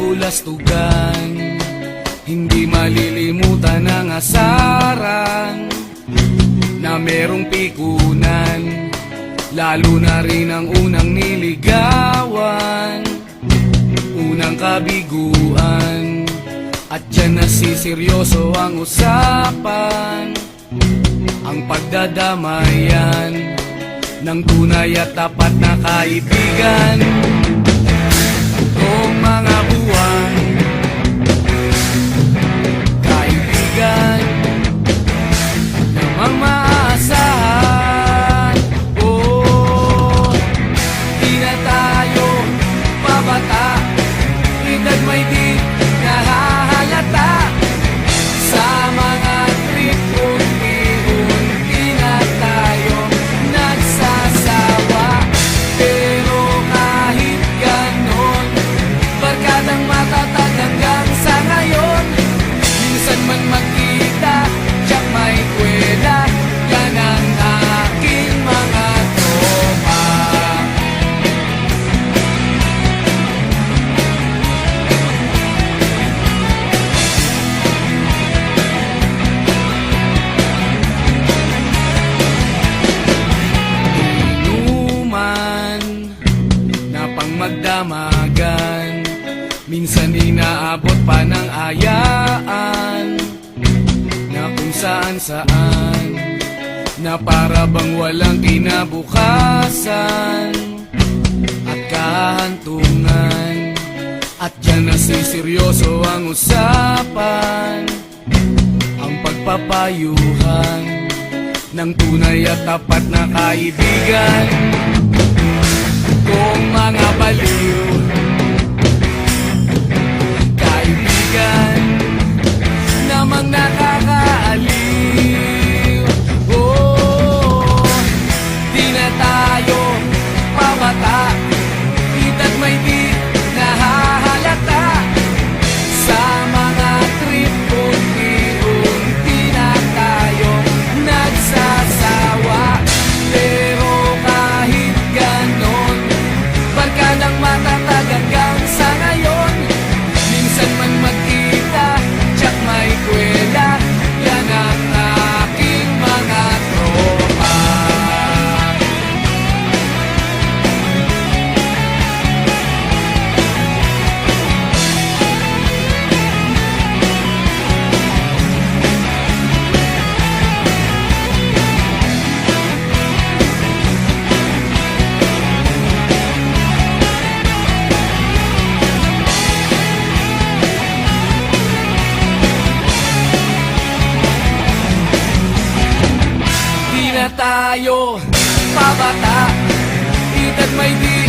lulastugan, hindi malilimutan ang asaran na merong pikunan, lalo na rin ang unang niligawan, unang kabiguan. At dyan nasiseryoso ang usapan, ang pagdadamayan ng tunay at tapat na kaibigan. Tatlong mga buwan, kaibigan namang maaasahan. Oh, di na tayo pabata, edad may di nahahalata. Sa mga trip unti-unti na tayo nagsasawa. Pero kahit ganon, barkadang matatag hanggang sa ngayon. Minsan man magkita, tiyak may kwela, yan ang aking mga tropa. Inuman na pang magdamagan, minsan inaabot pa ng ayaan, na kung saan-saan, na para bang walang kinabukasan at kahantungan. At dyan nasiseryoso ang usapan, ang pagpapayuhan ng tunay at tapat na kaibigan. Kung mga baliw, kaibigan namang nakakaaliw. Oh, di na tayo pabata, edad may di nahahalata. Sa mga trip unti-unti na tayo nagsasawa. Pero kahit ganon, barkadang matatag hanggang sa ngayon. Minsan man magkita, tiyak may kwela, yan ang aking mga tropa. Di na tayo pabata, edad may di